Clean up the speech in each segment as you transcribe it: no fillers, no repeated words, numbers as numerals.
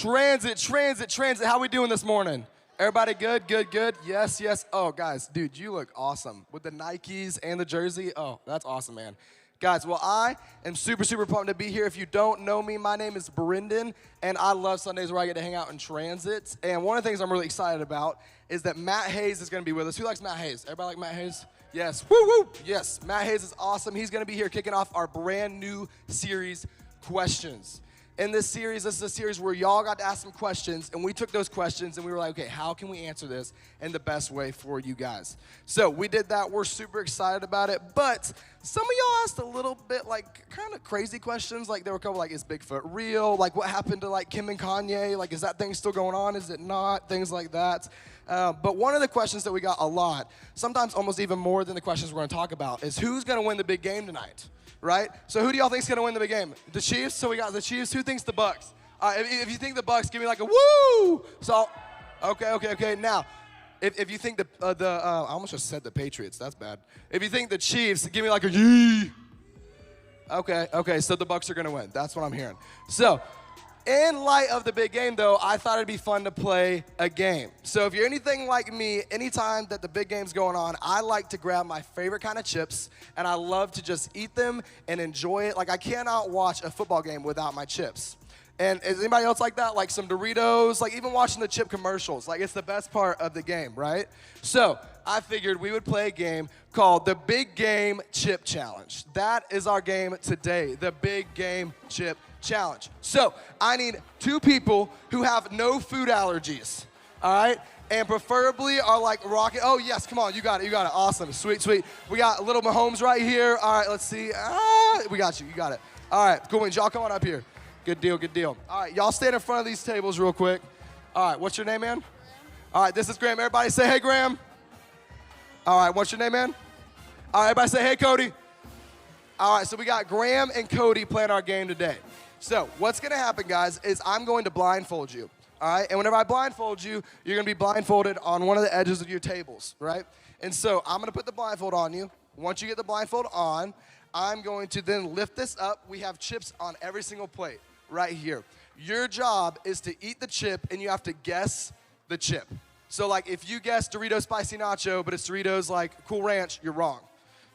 Transit. How we doing this morning? Everybody good? Yes. Oh, guys, dude, you look awesome. With the Nikes and the jersey. Oh, that's awesome, man. Guys, well, I am super pumped to be here. If you don't know me, my name is Brendan, and I love Sundays where I get to hang out in Transit. And one of the things I'm really excited about is that Matt Hayes is going to be with us. Who likes Matt Hayes? Everybody like Matt Hayes? Yes. Woo! Yes, Matt Hayes is awesome. He's going to be here kicking off our brand new series, Questions. In this is a series where y'all got to ask some questions, and we took those questions, and we were like, okay, how can we answer this in the best way for you guys? So we did that. We're super excited about it, but some of y'all asked a little bit, like, kind of crazy questions. Like, there were a couple, like, is Bigfoot real? Like, what happened to, like, Kim and Kanye? Like, is that thing still going on? Is it not? Things like that. But one of the questions that we got a lot, sometimes almost even more than the questions we're going to talk about, is who's going to win the big game tonight? Right? So who do y'all think is going to win the big game? The Chiefs? So we got the Chiefs. Who thinks the Bucks? If you think the Bucks, give me like a woo! So, okay. Now, if you think I almost just said the Patriots. That's bad. If you think the Chiefs, give me like a yee. Okay, so the Bucks are going to win. That's what I'm hearing. So, in light of the big game, though, I thought it'd be fun to play a game. So if you're anything like me, anytime that the big game's going on, I like to grab my favorite kind of chips, and I love to just eat them and enjoy it. Like, I cannot watch a football game without my chips. And is anybody else like that? Like some Doritos, like even watching the chip commercials. Like, it's the best part of the game, right? So I figured we would play a game called the Big Game Chip Challenge. That is our game today, the Big Game Chip Challenge. So I need two people who have no food allergies, all right? And preferably are like rocking. Oh, yes, come on, you got it. Awesome, sweet. We got little Mahomes right here. All right, let's see. We got you got it. All right, cool. Y'all come on up here. Good deal. All right, y'all stand in front of these tables real quick. All right, what's your name, man? All right, this is Graham. Everybody say, hey, Graham. All right, what's your name, man? All right, everybody say, hey, Cody. All right, so we got Graham and Cody playing our game today. So what's going to happen, guys, is I'm going to blindfold you, all right? And whenever I blindfold you, you're going to be blindfolded on one of the edges of your tables, right? And so I'm going to put the blindfold on you. Once you get the blindfold on, I'm going to then lift this up. We have chips on every single plate right here. Your job is to eat the chip, and you have to guess the chip. So, like, if you guess Doritos Spicy Nacho, but it's Doritos, like, Cool Ranch, you're wrong.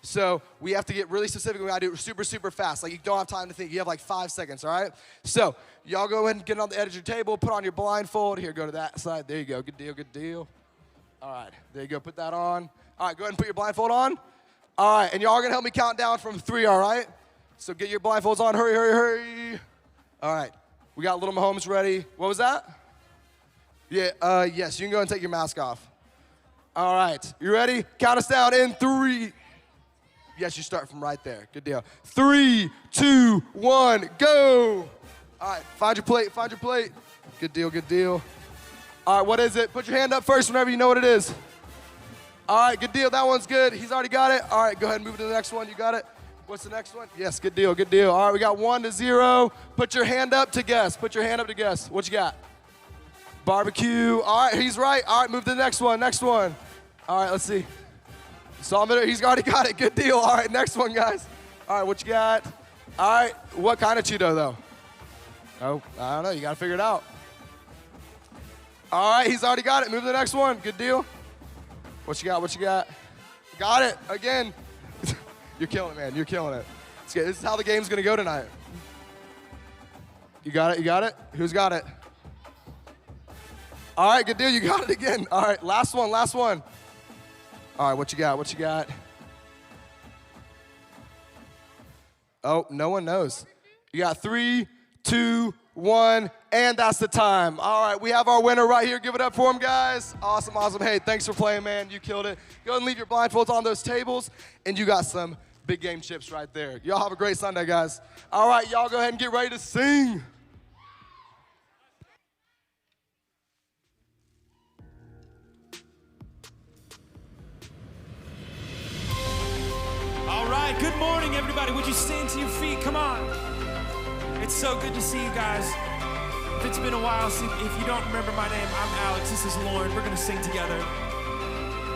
So we have to get really specific. We got to do it super fast. Like, you don't have time to think. You have like 5 seconds, all right? So y'all go ahead and get on the edge of your table. Put on your blindfold. Here, go to that side. There you go. Good deal. All right, there you go. Put that on. All right, go ahead and put your blindfold on. All right, and y'all are going to help me count down from 3, all right? So get your blindfolds on. Hurry. All right, we got little Mahomes ready. What was that? Yeah, yes, you can go and take your mask off. All right, you ready? Count us down in 3. Yes, you start from right there. Good deal. 3, 2, 1, go. All right, find your plate. Good deal. All right, what is it? Put your hand up first whenever you know what it is. All right, good deal. That one's good. He's already got it. All right, go ahead and move to the next one. You got it? What's the next one? Yes, good deal. All right, we got 1 to 0. Put your hand up to guess. What you got? Barbecue. All right, he's right. All right, move to the next one. All right, let's see. He's already got it. Good deal. All right, next one, guys. All right, what you got? All right, what kind of Cheeto, though? Oh, I don't know. You got to figure it out. All right, he's already got it. Move to the next one. Good deal. What you got? Got it. Again. You're killing it, man. You're killing it. This is how the game's going to go tonight. You got it? Who's got it? All right, good deal. You got it again. All right, last one. All right, what you got? Oh, no one knows. You got 3, 2, 1, and that's the time. All right, we have our winner right here. Give it up for him, guys. Awesome. Hey, thanks for playing, man. You killed it. Go ahead and leave your blindfolds on those tables, and you got some Big Game chips right there. Y'all have a great Sunday, guys. All right, y'all go ahead and get ready to sing. All right, good morning, everybody. Would you stand to your feet? Come on. It's so good to see you guys. If it's been a while, if you don't remember my name, I'm Alex. This is Lauren. We're going to sing together.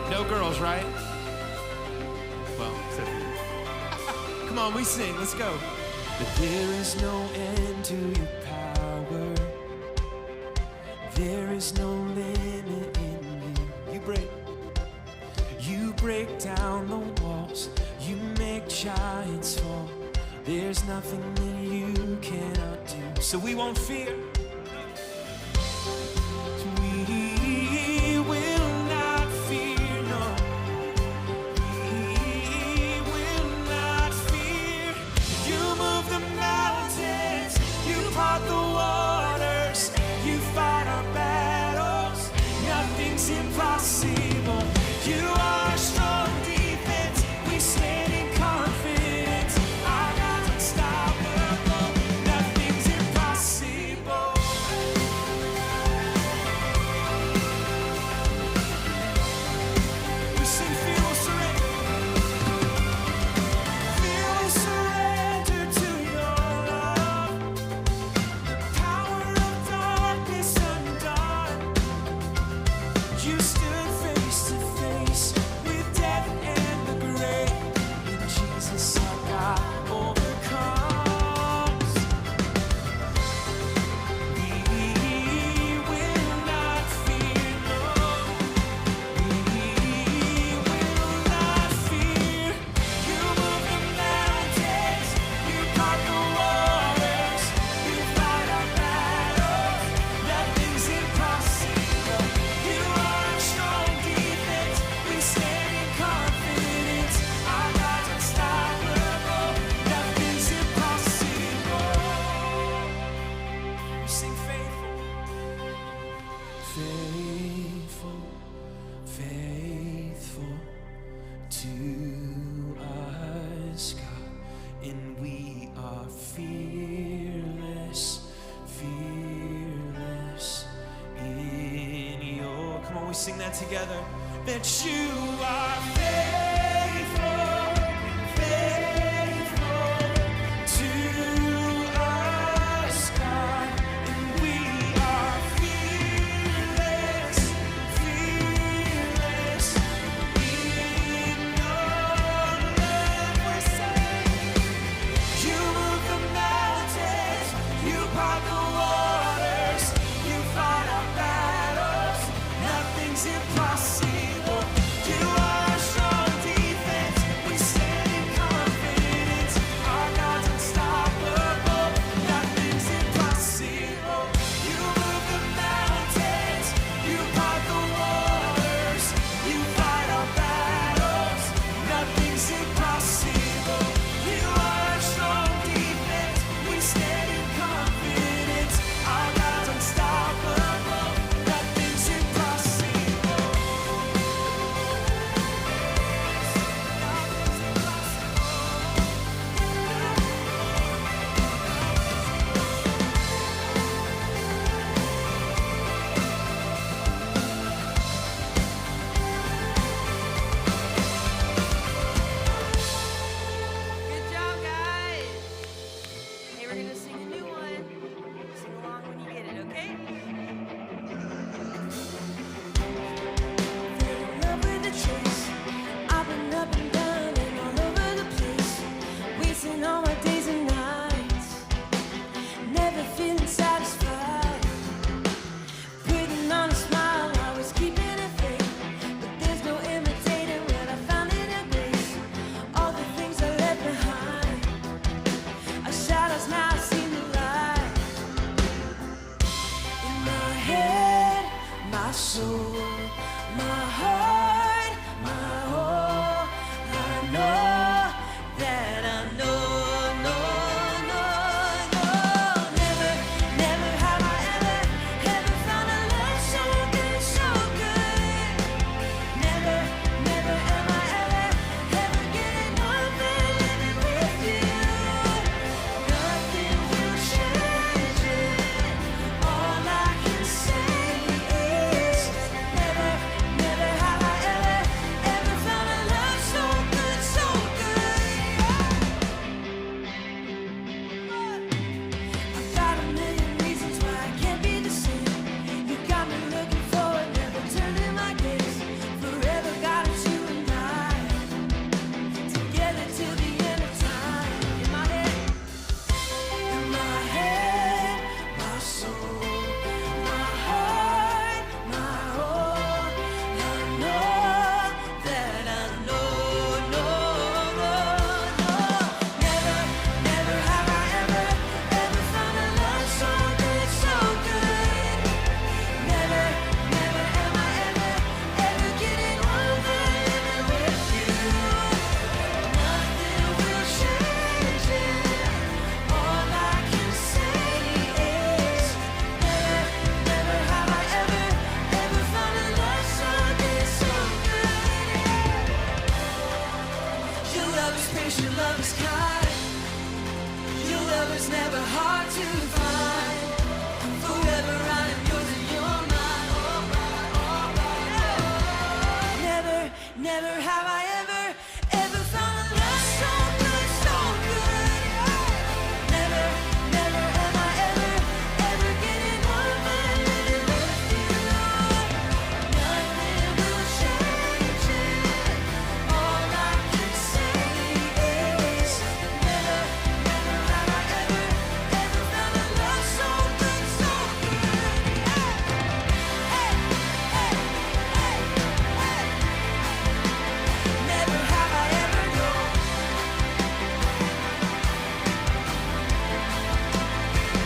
No girls, right? Well, except for you. Come on, we sing. Let's go. But there is no end to your power. There's no limit in you. You break down the walls. You make giants fall. There's nothing that you cannot do. So we won't fear. We will not fear, no. We will not fear. You move the mountains. You part the waters. You fight our battles. Nothing's impossible. You are strong defense. We stand in confidence. Our God's unstoppable. Nothing's impossible. We sing fearless surrender. Fearless surrender to your love. Power of darkness undone. You stood face to face with death and the grave. In Jesus our God overcomes. We will not fear, no. We will not fear. You move the mountains. You part the waters. You fight our battles. Nothing's impossible. You are strong defense. We stand in confidence. Our God's unstoppable. Nothing's impossible. We sing faithful, faithful, faithful to us, God, and we are fearless, fearless in your. Come on, we sing that together. That you are faithful, faithful to us, God, and we are fearless, fearless in your love. We say, you move the mountains, you part the waters, you fight our battles. Nothing's impossible. You are strong grace, your love is kind. Your love is never hard to find. Forever I am yours and you're mine. Never, never have I ever found a love so good, so good. Never, never am I ever getting over living with you, Lord. Nothing will change it. All I can say is never, never have I ever found a love so good, so good. Hey, hey, hey, hey, hey. Never have I ever known.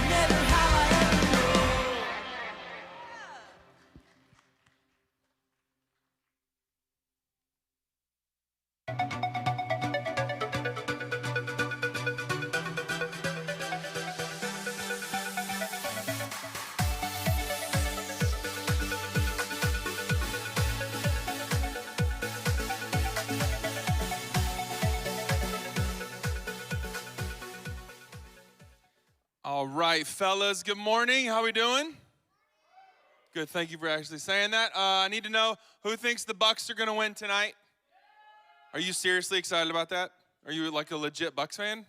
Never have I ever known. All right, fellas, good morning. How we doing? Good, thank you for actually saying that. I need to know who thinks the Bucks are gonna win tonight. Are you seriously excited about that? Are you like a legit Bucks fan?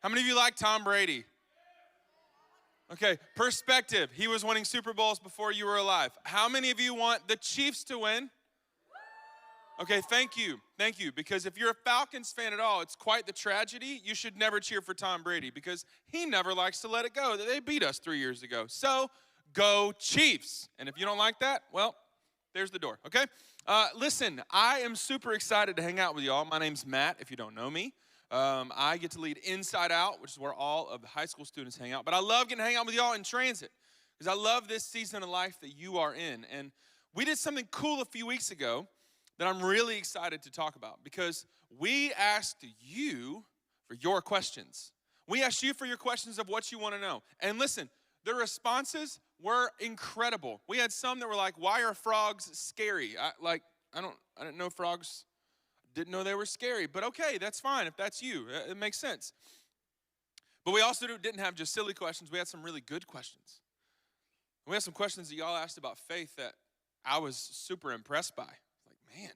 How many of you like Tom Brady? Okay, perspective. He was winning Super Bowls before you were alive. How many of you want the Chiefs to win? Okay, thank you, because if you're a Falcons fan at all, it's quite the tragedy. You should never cheer for Tom Brady because he never likes to let it go that they beat us 3 years ago. So, go Chiefs. And if you don't like that, well, there's the door, okay? Listen, I am super excited to hang out with y'all. My name's Matt, if you don't know me. I get to lead Inside Out, which is where all of the high school students hang out. But I love getting to hang out with y'all in transit because I love this season of life that you are in. And we did something cool a few weeks ago that I'm really excited to talk about because we asked you for your questions. We asked you for your questions of what you want to know. And listen, the responses were incredible. We had some that were like, why are frogs scary? I didn't know frogs, didn't know they were scary. But okay, that's fine if that's you. It makes sense. But we also didn't have just silly questions. We had some really good questions. We had some questions that y'all asked about faith that I was super impressed by. Man,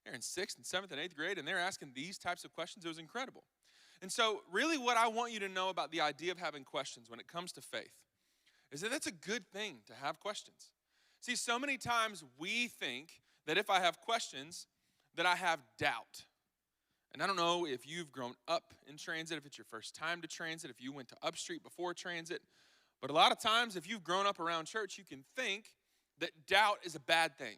they're in 6th and 7th and 8th grade, and they're asking these types of questions. It was incredible. And so really what I want you to know about the idea of having questions when it comes to faith is that that's a good thing to have questions. See, so many times we think that if I have questions, that I have doubt. And I don't know if you've grown up in transit, if it's your first time to transit, if you went to Upstreet before transit, but a lot of times if you've grown up around church, you can think that doubt is a bad thing.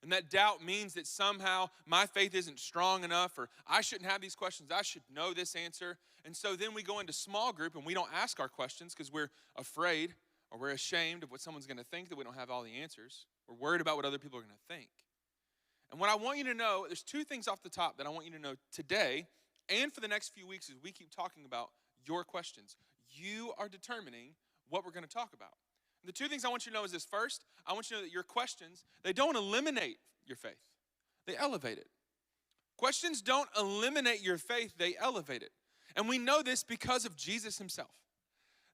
And that doubt means that somehow my faith isn't strong enough, or I shouldn't have these questions, I should know this answer. And so then we go into small group and we don't ask our questions because we're afraid or we're ashamed of what someone's going to think, that we don't have all the answers. We're worried about what other people are going to think. And what I want you to know, there's 2 things off the top that I want you to know today and for the next few weeks as we keep talking about your questions. You are determining what we're going to talk about. The 2 things I want you to know is this. First, I want you to know that your questions, they don't eliminate your faith. They elevate it. Questions don't eliminate your faith, they elevate it. And we know this because of Jesus himself.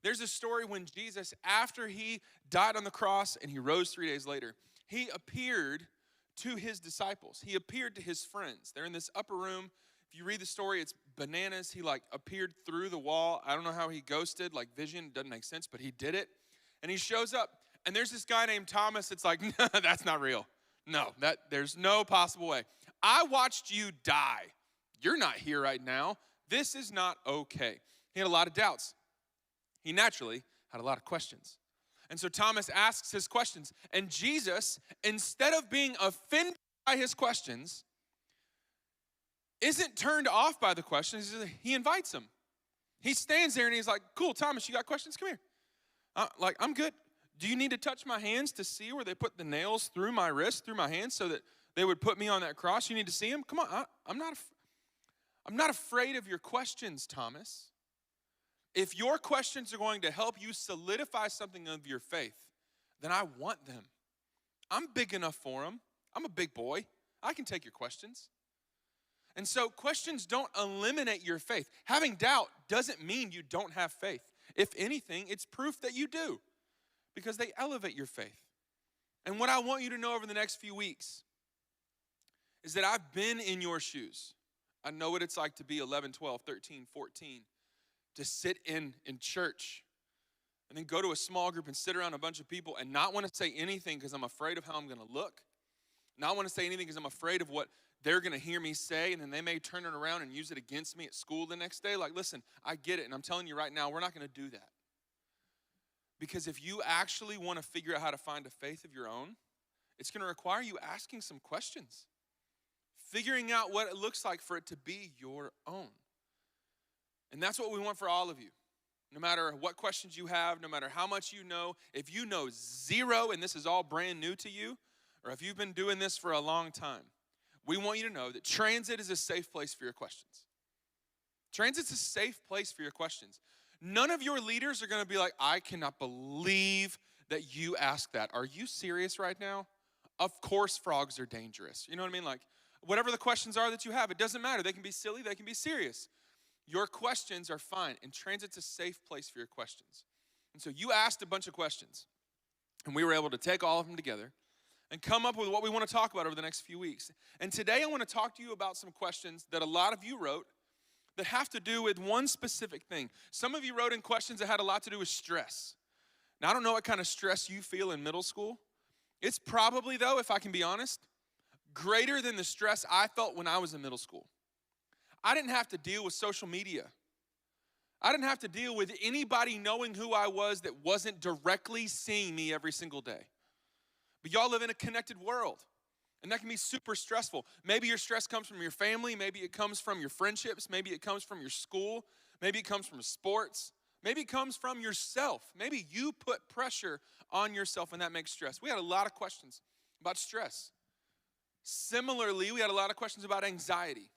There's a story when Jesus, after he died on the cross and he rose 3 days later, he appeared to his disciples. He appeared to his friends. They're in this upper room. If you read the story, it's bananas. He appeared through the wall. I don't know how he ghosted, vision, doesn't make sense, but he did it. And he shows up, and there's this guy named Thomas. It's like, no, that's not real. No, there's no possible way. I watched you die. You're not here right now. This is not okay. He had a lot of doubts. He naturally had a lot of questions. And so Thomas asks his questions. And Jesus, instead of being offended by his questions, isn't turned off by the questions. He invites him. He stands there and he's like, cool, Thomas, you got questions? Come here. I'm good. Do you need to touch my hands to see where they put the nails through my wrist, through my hands, so that they would put me on that cross? You need to see them? Come on, I'm not afraid of your questions, Thomas. If your questions are going to help you solidify something of your faith, then I want them. I'm big enough for them. I'm a big boy. I can take your questions. And so questions don't eliminate your faith. Having doubt doesn't mean you don't have faith. If anything, it's proof that you do because they elevate your faith. And what I want you to know over the next few weeks is that I've been in your shoes. I know what it's like to be 11, 12, 13, 14, to sit in church and then go to a small group and sit around a bunch of people and not want to say anything because I'm afraid of how I'm going to look. Not want to say anything because I'm afraid of what they're going to hear me say, and then they may turn it around and use it against me at school the next day. Like, listen, I get it, and I'm telling you right now, we're not going to do that. Because if you actually want to figure out how to find a faith of your own, it's going to require you asking some questions, figuring out what it looks like for it to be your own. And that's what we want for all of you. No matter what questions you have, no matter how much you know, if you know zero and this is all brand new to you, or if you've been doing this for a long time, we want you to know that Transit is a safe place for your questions. Transit's a safe place for your questions. None of your leaders are going to be like, I cannot believe that you asked that. Are you serious right now? Of course frogs are dangerous. You know what I mean? Like, whatever the questions are that you have, it doesn't matter. They can be silly, they can be serious. Your questions are fine, and Transit's a safe place for your questions. And so you asked a bunch of questions, and we were able to take all of them together and come up with what we want to talk about over the next few weeks. And today I want to talk to you about some questions that a lot of you wrote that have to do with one specific thing. Some of you wrote in questions that had a lot to do with stress. Now, I don't know what kind of stress you feel in middle school. It's probably, though, if I can be honest, greater than the stress I felt when I was in middle school. I didn't have to deal with social media. I didn't have to deal with anybody knowing who I was that wasn't directly seeing me every single day. But y'all live in a connected world, and that can be super stressful. Maybe your stress comes from your family. Maybe it comes from your friendships. Maybe it comes from your school. Maybe it comes from sports. Maybe it comes from yourself. Maybe you put pressure on yourself, and that makes stress. We had a lot of questions about stress. Similarly, we had a lot of questions about anxiety.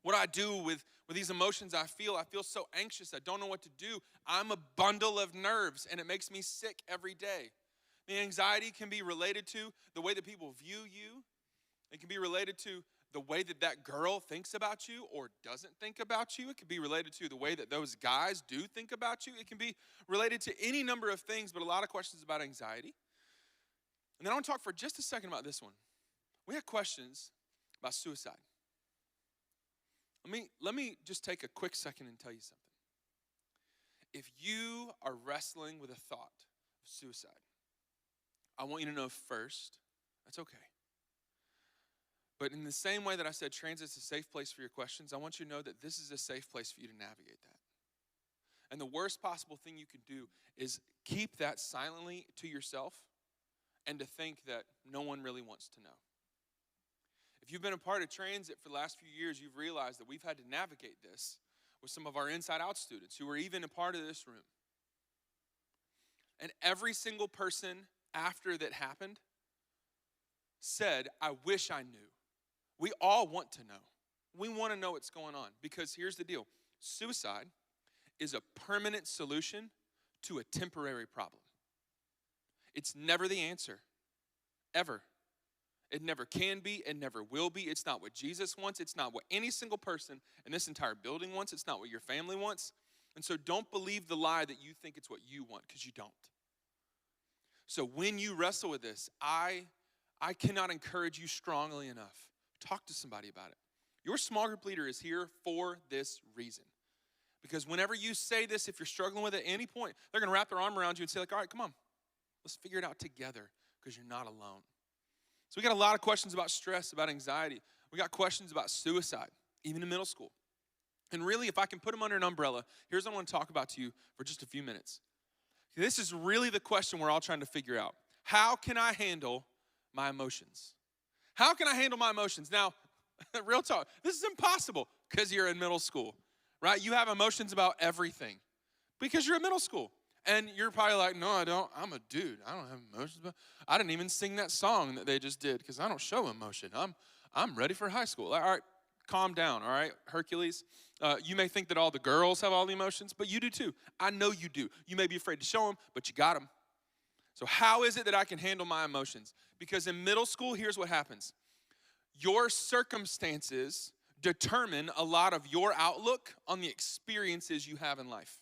What do I do with these emotions I feel so anxious. I don't know what to do. I'm a bundle of nerves, and it makes me sick every day. The anxiety can be related to the way that people view you. It can be related to the way that that girl thinks about you or doesn't think about you. It can be related to the way that those guys do think about you. It can be related to any number of things, but a lot of questions about anxiety. And then I want to talk for just a second about this one. We had questions about suicide. Let me just take a quick second and tell you something. If you are wrestling with a thought of suicide, I want you to know first, that's okay. But in the same way that I said Transit's a safe place for your questions, I want you to know that this is a safe place for you to navigate that. And the worst possible thing you can do is keep that silently to yourself and to think that no one really wants to know. If you've been a part of Transit for the last few years, you've realized that we've had to navigate this with some of our Inside Out students who were even a part of this room. And every single person after that happened said, I wish I knew. We all want to know. We want to know what's going on because here's the deal. Suicide is a permanent solution to a temporary problem. It's never the answer, ever. It never can be, it never will be. It's not what Jesus wants. It's not what any single person in this entire building wants. It's not what your family wants. And so don't believe the lie that you think it's what you want because you don't. So when you wrestle with this, I cannot encourage you strongly enough. Talk to somebody about it. Your small group leader is here for this reason. Because whenever you say this, if you're struggling with it at any point, they're going to wrap their arm around you and say, like, all right, come on. Let's figure it out together because you're not alone. So we got a lot of questions about stress, about anxiety. We got questions about suicide, even in middle school. And really, if I can put them under an umbrella, here's what I want to talk about to you for just a few minutes. This is really the question we're all trying to figure out. How can I handle my emotions? How can I handle my emotions? Now, real talk, this is impossible because you're in middle school, right? You have emotions about everything because you're in middle school. And you're probably like, no, I don't. I'm a dude. I don't have emotions. I didn't even sing that song that they just did because I don't show emotion. I'm ready for high school. All right, calm down, all right, Hercules. You may think that all the girls have all the emotions, but you do too. I know you do. You may be afraid to show them, but you got them. So how is it that I can handle my emotions? Because in middle school, here's what happens. Your circumstances determine a lot of your outlook on the experiences you have in life.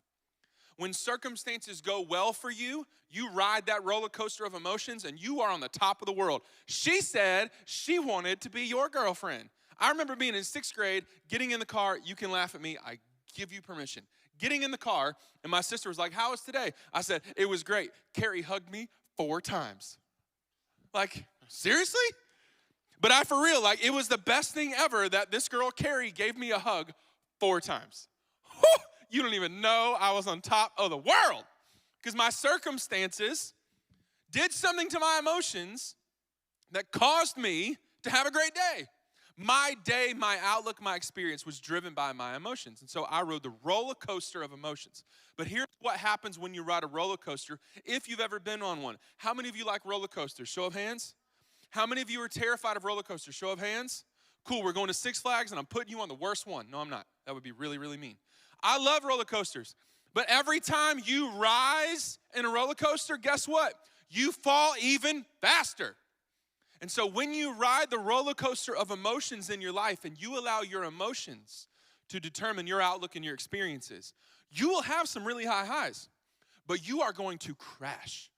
When circumstances go well for you, you ride that roller coaster of emotions and you are on the top of the world. She said she wanted to be your girlfriend. I remember being in 6th grade, getting in the car. You can laugh at me. I give you permission. Getting in the car, and my sister was like, how was today? I said, it was great. Carrie hugged me 4 times. Like, seriously? But for real, like, it was the best thing ever that this girl, Carrie, gave me a hug 4 times. Whew, you don't even know I was on top of the world. Because my circumstances did something to my emotions that caused me to have a great day. My day, my outlook, my experience was driven by my emotions. And so I rode the roller coaster of emotions. But here's what happens when you ride a roller coaster, if you've ever been on one. How many of you like roller coasters? Show of hands. How many of you are terrified of roller coasters? Show of hands. Cool, we're going to Six Flags, and I'm putting you on the worst one. No, I'm not. That would be really, really mean. I love roller coasters. But every time you rise in a roller coaster, guess what? You fall even faster. And so when you ride the roller coaster of emotions in your life and you allow your emotions to determine your outlook and your experiences, you will have some really high highs, but you are going to crash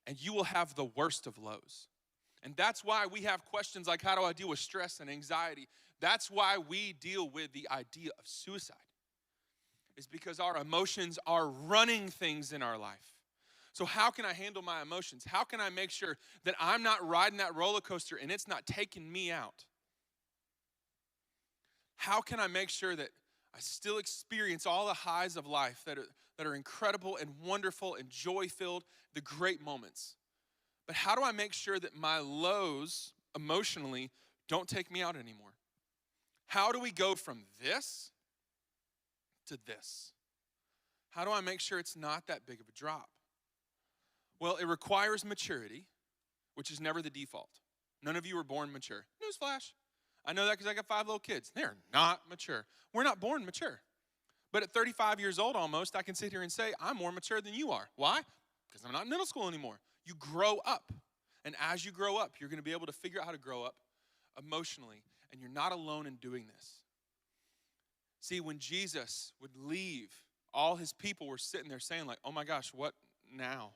and you will have the worst of lows. And that's why we have questions like, how do I deal with stress and anxiety? That's why we deal with the idea of suicide. It's because our emotions are running things in our life. So how can I handle my emotions? How can I make sure that I'm not riding that roller coaster and it's not taking me out? How can I make sure that I still experience all the highs of life that are incredible and wonderful and joy-filled, the great moments? But how do I make sure that my lows emotionally don't take me out anymore? How do we go from this to this? How do I make sure it's not that big of a drop? Well, it requires maturity, which is never the default. None of you were born mature. Newsflash. I know that because I got 5 little kids. They're not mature. We're not born mature. But at 35 years old almost, I can sit here and say, I'm more mature than you are. Why? Because I'm not in middle school anymore. You grow up. And as you grow up, you're going to be able to figure out how to grow up emotionally. And you're not alone in doing this. See, when Jesus would leave, all his people were sitting there saying like, oh my gosh, what now?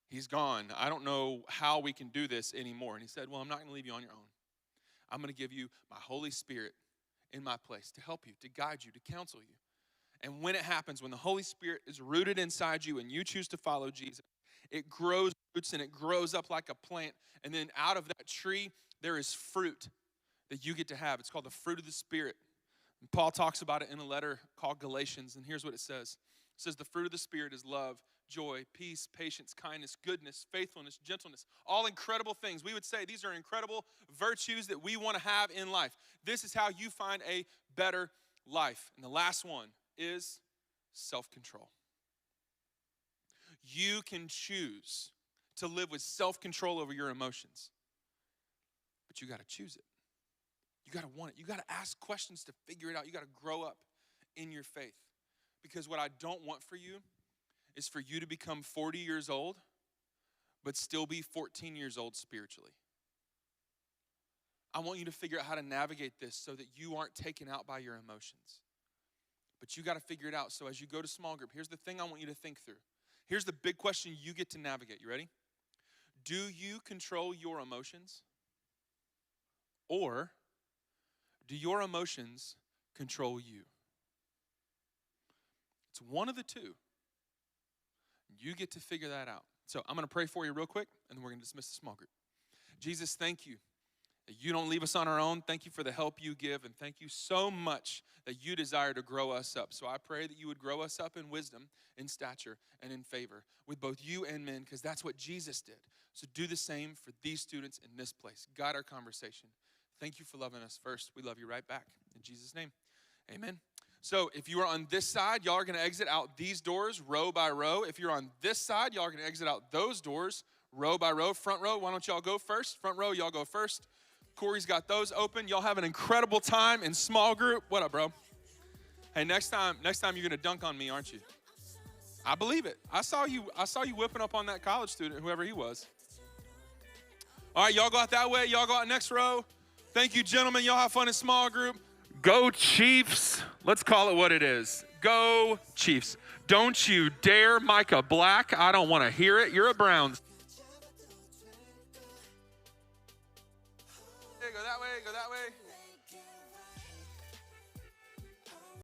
He's gone. I don't know how we can do this anymore. And he said, well, I'm not going to leave you on your own. I'm going to give you my Holy Spirit in my place to help you, to guide you, to counsel you. And when it happens, when the Holy Spirit is rooted inside you and you choose to follow Jesus, it grows roots and it grows up like a plant. And then out of that tree, there is fruit that you get to have. It's called the fruit of the Spirit. And Paul talks about it in a letter called Galatians. And here's what it says. It says, the fruit of the Spirit is love, joy, peace, patience, kindness, goodness, faithfulness, gentleness, all incredible things. We would say these are incredible virtues that we want to have in life. This is how you find a better life. And the last one is self-control. You can choose to live with self-control over your emotions, but you got to choose it. You got to want it. You got to ask questions to figure it out. You got to grow up in your faith. Because what I don't want for you is for you to become 40 years old, but still be 14 years old spiritually. I want you to figure out how to navigate this so that you aren't taken out by your emotions. But you got to figure it out. So as you go to small group, here's the thing I want you to think through. Here's the big question you get to navigate. You ready? Do you control your emotions? Or do your emotions control you? It's one of the two. You get to figure that out. So I'm going to pray for you real quick, and then we're going to dismiss the small group. Jesus, thank you that you don't leave us on our own. Thank you for the help you give, and thank you so much that you desire to grow us up. So I pray that you would grow us up in wisdom, in stature, and in favor with both you and men, because that's what Jesus did. So do the same for these students in this place. Guide our conversation. Thank you for loving us first. We love you right back. In Jesus' name, amen. So if you are on this side, y'all are going to exit out these doors row by row. If you're on this side, y'all are going to exit out those doors row by row. Front row, why don't y'all go first? Front row, y'all go first. Corey's got those open. Y'all have an incredible time in small group. What up, bro? Hey, next time you're going to dunk on me, aren't you? I believe it. I saw you whipping up on that college student, whoever he was. All right, y'all go out that way. Y'all go out next row. Thank you, gentlemen. Y'all have fun in small group. Go Chiefs. Let's call it what it is. Go Chiefs. Don't you dare Micah Black. I don't want to hear it. You're a Browns. Go that way, go that way.